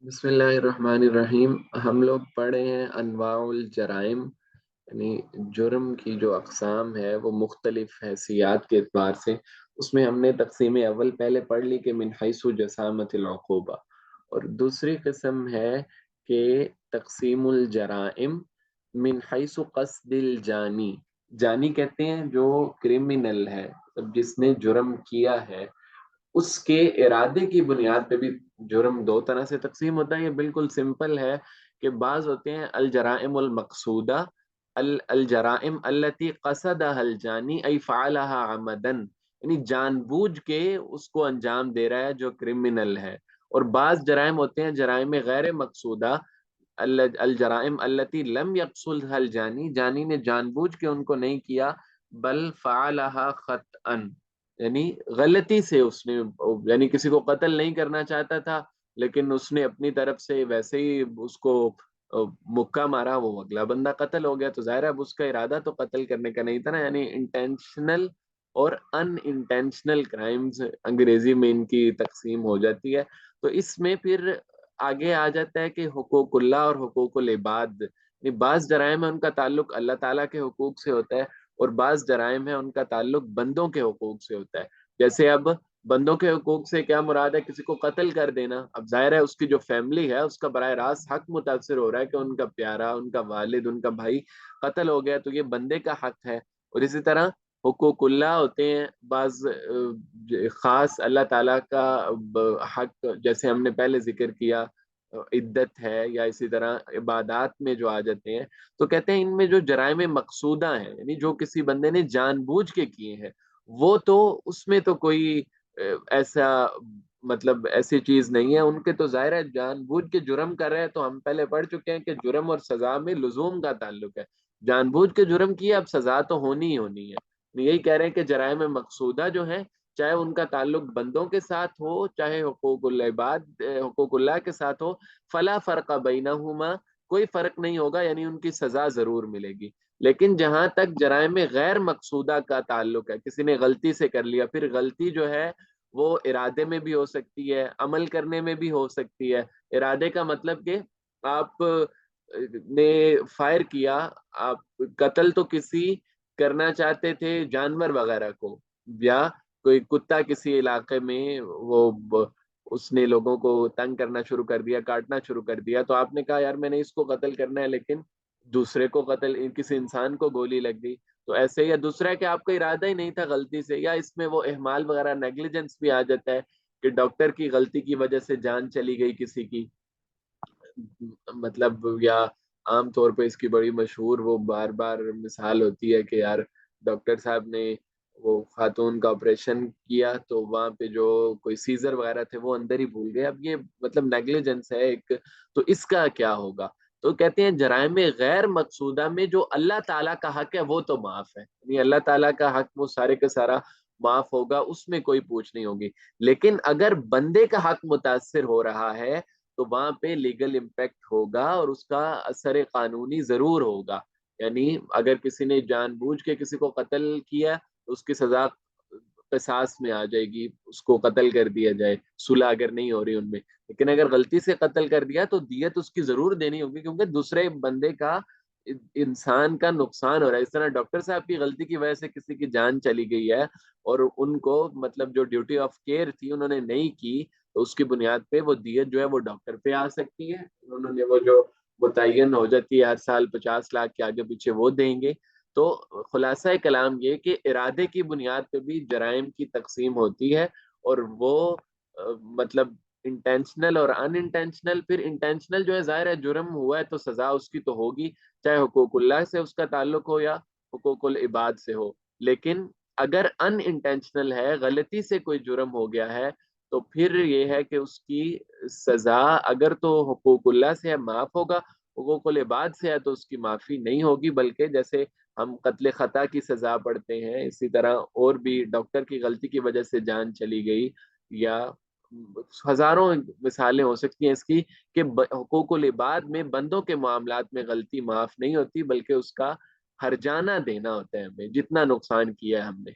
بسم اللہ الرحمن الرحیم۔ ہم لوگ پڑھے ہیں انواع الجرائم، یعنی جرم کی جو اقسام ہے وہ مختلف حیثیات کے اعتبار سے۔ اس میں ہم نے تقسیم اول پہلے پڑھ لی کہ من حیث جسامت العقوبہ، اور دوسری قسم ہے کہ تقسیم الجرائم من حیث قصد الجانی۔ جانی کہتے ہیں جو کرمنل ہے، مطلب جس نے جرم کیا ہے اس کے ارادے کی بنیاد پہ بھی جرم دو طرح سے تقسیم ہوتا ہے۔ یہ بالکل سمپل ہے کہ بعض ہوتے ہیں الجرائم المقصودہ، الجرائم التي قصدها الجانی ای فعلها عمدا، یعنی جان بوجھ کے اس کو انجام دے رہا ہے جو کرمنل ہے۔ اور بعض جرائم ہوتے ہیں جرائم غیر مقصودہ، الجرائم التي لم يقصدها الجانی، جانی نے جان بوجھ کے ان کو نہیں کیا، بل فعلها خطأ، یعنی غلطی سے اس نے، یعنی کسی کو قتل نہیں کرنا چاہتا تھا لیکن اس نے اپنی طرف سے ویسے ہی اس کو مکہ مارا، وہ اگلا بندہ قتل ہو گیا، تو ظاہر ہے اب اس کا ارادہ تو قتل کرنے کا نہیں تھا نا، یعنی انٹینشنل اور ان انٹینشنل کرائمز انگریزی میں ان کی تقسیم ہو جاتی ہے۔ تو اس میں پھر آگے آ جاتا ہے کہ حقوق اللہ اور حقوق العباد، یعنی بعض جرائم میں ان کا تعلق اللہ تعالیٰ کے حقوق سے ہوتا ہے، اور بعض جرائم ہے ان کا تعلق بندوں کے حقوق سے ہوتا ہے۔ جیسے اب بندوں کے حقوق سے کیا مراد ہے؟ کسی کو قتل کر دینا، اب ظاہر ہے اس کی جو فیملی ہے اس کا براہ راست حق متاثر ہو رہا ہے کہ ان کا پیارا، ان کا والد، ان کا بھائی قتل ہو گیا، تو یہ بندے کا حق ہے۔ اور اسی طرح حقوق اللہ ہوتے ہیں بعض خاص اللہ تعالیٰ کا حق، جیسے ہم نے پہلے ذکر کیا عدت ہے، یا اسی طرح عبادات میں جو آ جاتے ہیں، تو کہتے ہیں ان میں جو جرائم مقصودہ ہیں، یعنی جو کسی بندے نے جان بوجھ کے کیے ہیں، وہ تو اس میں تو کوئی ایسا مطلب ایسی چیز نہیں ہے، ان کے تو ظاہر ہے جان بوجھ کے جرم کر رہے ہیں، تو ہم پہلے پڑھ چکے ہیں کہ جرم اور سزا میں لزوم کا تعلق ہے۔ جان بوجھ کے جرم کیا، اب سزا تو ہونی ہی ہونی ہے۔ یہی کہہ رہے ہیں کہ جرائم مقصودہ جو ہیں، چاہے ان کا تعلق بندوں کے ساتھ ہو، چاہے حقوق العباد حقوق اللہ کے ساتھ ہو، فلا فرق بینہما، کوئی فرق نہیں ہوگا، یعنی ان کی سزا ضرور ملے گی۔ لیکن جہاں تک جرائم غیر مقصودہ کا تعلق ہے، کسی نے غلطی سے کر لیا، پھر غلطی جو ہے وہ ارادے میں بھی ہو سکتی ہے، عمل کرنے میں بھی ہو سکتی ہے۔ ارادے کا مطلب کہ آپ نے فائر کیا، آپ قتل تو کسی کرنا چاہتے تھے جانور وغیرہ کو، یا کوئی کتا کسی علاقے میں اس نے لوگوں کو تنگ کرنا شروع کر دیا، کاٹنا شروع کر دیا، تو آپ نے کہا یار میں نے اس کو قتل کرنا ہے، لیکن دوسرے کو قتل، کسی انسان کو گولی لگ گئی، تو ایسے، یا دوسرا ہے کہ آپ کا ارادہ ہی نہیں تھا غلطی سے، یا اس میں وہ اہمال وغیرہ نیگلیجنس بھی آ جاتا ہے کہ ڈاکٹر کی غلطی کی وجہ سے جان چلی گئی کسی کی، مطلب، یا عام طور پہ اس کی بڑی مشہور وہ بار بار مثال ہوتی ہے کہ یار ڈاکٹر صاحب نے وہ خاتون کا آپریشن کیا تو وہاں پہ جو کوئی سیزر وغیرہ تھے وہ اندر ہی بھول گئے، اب یہ مطلب نیگلیجنس ہے ایک، تو اس کا کیا ہوگا؟ تو کہتے ہیں جرائم غیر مقصودہ میں جو اللہ تعالیٰ کا حق ہے وہ تو معاف ہے، یعنی اللہ تعالیٰ کا حق وہ سارے کا سارا معاف ہوگا، اس میں کوئی پوچھ نہیں ہوگی۔ لیکن اگر بندے کا حق متاثر ہو رہا ہے تو وہاں پہ لیگل امپیکٹ ہوگا اور اس کا اثر قانونی ضرور ہوگا، یعنی اگر کسی نے جان بوجھ کے کسی کو قتل کیا تو اس کی سزا قصاص میں آ جائے گی، اس کو قتل کر دیا جائے، صلح اگر نہیں ہو رہی ان میں۔ لیکن اگر غلطی سے قتل کر دیا تو دیت اس کی ضرور دینی ہوگی، کیونکہ دوسرے بندے کا، انسان کا نقصان ہو رہا ہے۔ اس طرح ڈاکٹر صاحب کی غلطی کی وجہ سے کسی کی جان چلی گئی ہے، اور ان کو مطلب جو ڈیوٹی آف کیئر تھی انہوں نے نہیں کی، تو اس کی بنیاد پہ وہ دیت جو ہے وہ ڈاکٹر پہ آ سکتی ہے، انہوں نے وہ جو متعین ہو جاتی ہے ہر سال 50 لاکھ کے آگے پیچھے وہ دیں گے۔ تو خلاصہ کلام یہ کہ ارادے کی بنیاد پہ بھی جرائم کی تقسیم ہوتی ہے، اور وہ مطلب انٹینشنل اور ان انٹینشنل، پھر انٹینشنل جو ہے ظاہر ہے جرم ہوا ہے تو سزا اس کی تو ہوگی، چاہے حقوق اللہ سے اس کا تعلق ہو یا حقوق العباد سے ہو۔ لیکن اگر ان انٹینشنل ہے، غلطی سے کوئی جرم ہو گیا ہے، تو پھر یہ ہے کہ اس کی سزا اگر تو حقوق اللہ سے ہے معاف ہوگا، حقوق العباد سے ہے تو اس کی معافی نہیں ہوگی، بلکہ جیسے ہم قتل خطا کی سزا پڑھتے ہیں، اسی طرح اور بھی ڈاکٹر کی غلطی کی وجہ سے جان چلی گئی، یا ہزاروں مثالیں ہو سکتی ہیں اس کی، کہ حقوق العباد میں بندوں کے معاملات میں غلطی معاف نہیں ہوتی، بلکہ اس کا ہرجانہ دینا ہوتا ہے ہمیں، جتنا نقصان کیا ہے ہم نے۔